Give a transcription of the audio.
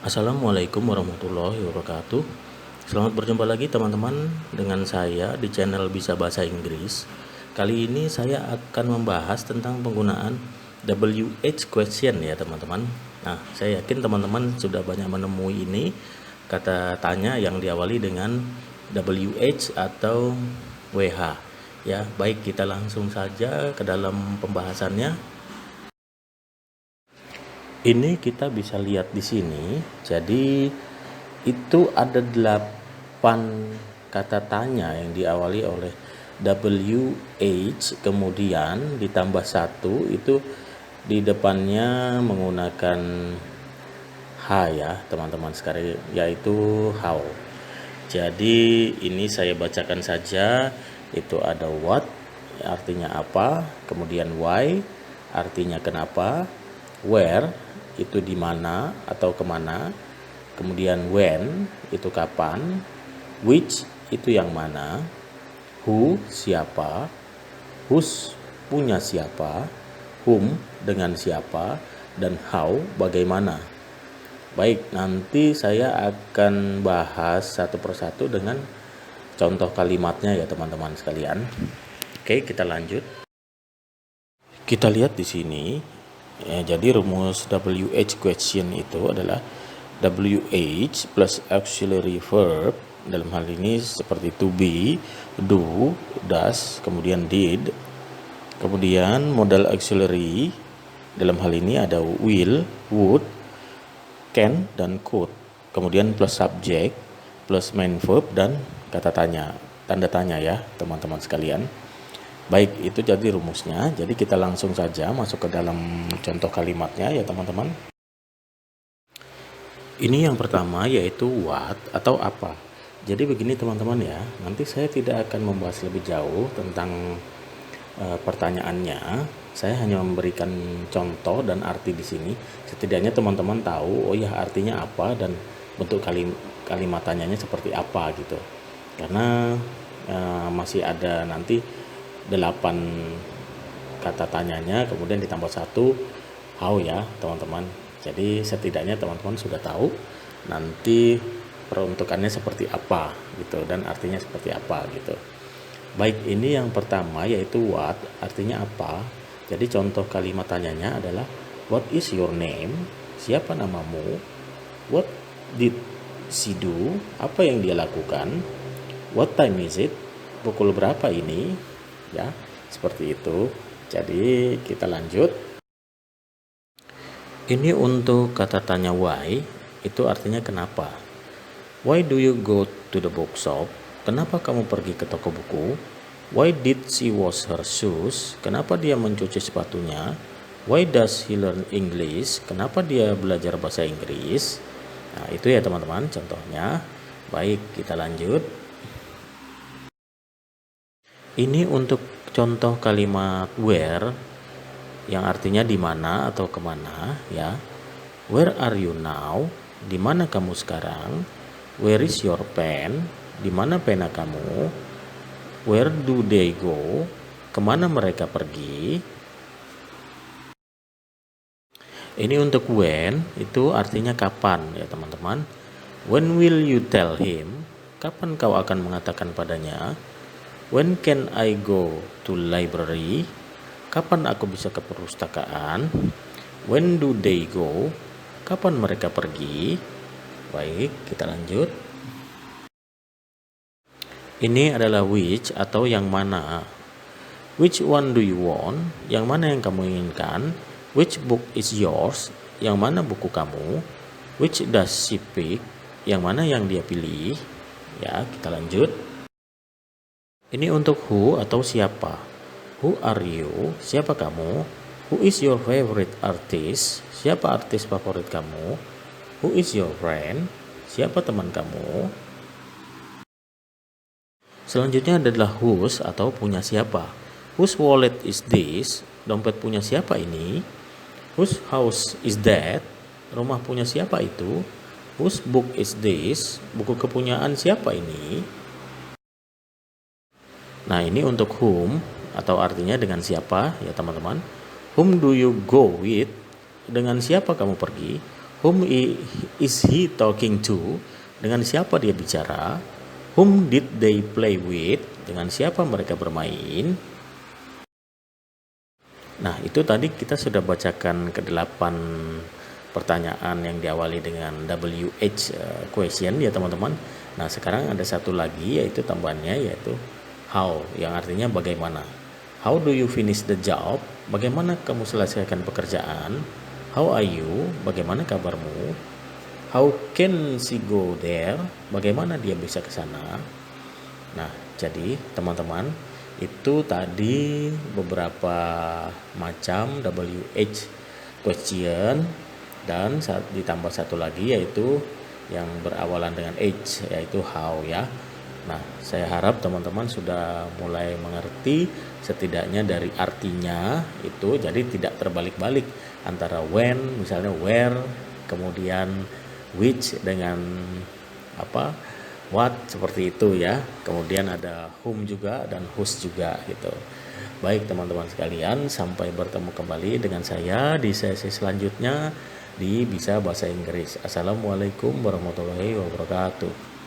Assalamualaikum warahmatullahi wabarakatuh. Selamat berjumpa lagi teman-teman dengan saya di channel Bisa Bahasa Inggris. Kali ini saya akan membahas tentang penggunaan WH question ya teman-teman. Nah, saya yakin teman-teman sudah banyak menemui ini kata tanya yang diawali dengan WH atau WH. Ya, baik, kita langsung saja ke dalam pembahasannya. Ini kita bisa lihat di sini. Jadi itu ada 8 kata tanya yang diawali oleh WH, kemudian ditambah 1 itu di depannya menggunakan H ya teman-teman sekali, yaitu how. Jadi ini saya bacakan saja. Itu ada what, artinya apa, kemudian why, artinya kenapa, where, itu di mana atau kemana, kemudian when, itu kapan, which, itu yang mana, who, siapa, whose, punya siapa, whom, dengan siapa, dan how, bagaimana. Baik, nanti saya akan bahas satu persatu dengan contoh kalimatnya ya teman-teman sekalian. Oke, kita lanjut. Kita lihat di sini. Ya, jadi rumus WH question itu adalah WH plus auxiliary verb, dalam hal ini seperti to be, do, does, kemudian did. Kemudian modal auxiliary, dalam hal ini ada will, would, can, dan could. Kemudian plus subject, plus main verb, dan kata tanya, tanda tanya ya teman-teman sekalian. Baik, itu jadi rumusnya. Jadi kita langsung saja masuk ke dalam contoh kalimatnya ya teman-teman. Ini yang pertama yaitu what atau apa. Jadi begini teman-teman ya, nanti saya tidak akan membahas lebih jauh tentang pertanyaannya. Saya hanya memberikan contoh dan arti di sini. Setidaknya teman-teman tahu, oh ya artinya apa dan bentuk kalimat tanyanya seperti apa gitu. Karena masih ada nanti 8 kata tanyanya, kemudian ditambah 1 how ya teman-teman. Jadi setidaknya teman-teman sudah tahu nanti peruntukannya seperti apa gitu dan artinya seperti apa gitu. Baik, ini yang pertama yaitu what, artinya apa. Jadi contoh kalimat tanyanya adalah what is your name, siapa namamu, what did she do, apa yang dia lakukan, what time is it, pukul berapa ini, ya seperti itu. Jadi kita lanjut. Ini untuk kata tanya why, itu artinya kenapa. Why do you go to the bookshop, kenapa kamu pergi ke toko buku. Why did she wash her shoes, kenapa dia mencuci sepatunya. Why does he learn English, kenapa dia belajar bahasa Inggris. Nah itu ya teman-teman contohnya. Baik, kita lanjut. Ini untuk contoh kalimat where yang artinya di mana atau kemana ya. Where are you now, di mana kamu sekarang. Where is your pen, di mana pena kamu. Where do they go, kemana mereka pergi. Ini untuk when, itu artinya kapan ya teman-teman. When will you tell him, kapan kau akan mengatakan padanya. When can I go to library, kapan aku bisa ke perpustakaan. When do they go, kapan mereka pergi. Baik, kita lanjut. Ini adalah which atau yang mana. Which one do you want, yang mana yang kamu inginkan. Which book is yours, yang mana buku kamu. Which does she pick, yang mana yang dia pilih. Ya, kita lanjut. Ini untuk who atau siapa. Who are you, siapa kamu. Who is your favorite artist, siapa artis favorit kamu. Who is your friend, siapa teman kamu. Selanjutnya adalah whose atau punya siapa. Whose wallet is this, dompet punya siapa ini. Whose house is that, rumah punya siapa itu. Whose book is this, buku kepunyaan siapa ini. Nah ini untuk whom atau artinya dengan siapa ya teman-teman. Whom do you go with, dengan siapa kamu pergi. is he talking to? Dengan siapa dia bicara? Whom did they play with? Dengan siapa mereka bermain? Nah, itu tadi kita sudah bacakan ke-8 pertanyaan yang diawali dengan WH question ya teman-teman. Nah, sekarang ada satu lagi yaitu tambahannya yaitu how yang artinya bagaimana. How do you finish the job? Bagaimana kamu selesaikan pekerjaan? How are you? Bagaimana kabarmu? How can she go there? Bagaimana dia bisa ke sana? Nah, jadi teman-teman, itu tadi beberapa macam WH question dan ditambah satu lagi yaitu yang berawalan dengan H yaitu how ya. Nah, saya harap teman-teman sudah mulai mengerti setidaknya dari artinya itu, jadi tidak terbalik-balik antara when misalnya where, kemudian which dengan apa what seperti itu ya. Kemudian ada whom juga dan whose juga gitu. Baik teman-teman sekalian, sampai bertemu kembali dengan saya di sesi selanjutnya di Bisa Bahasa Inggris. Assalamualaikum warahmatullahi wabarakatuh.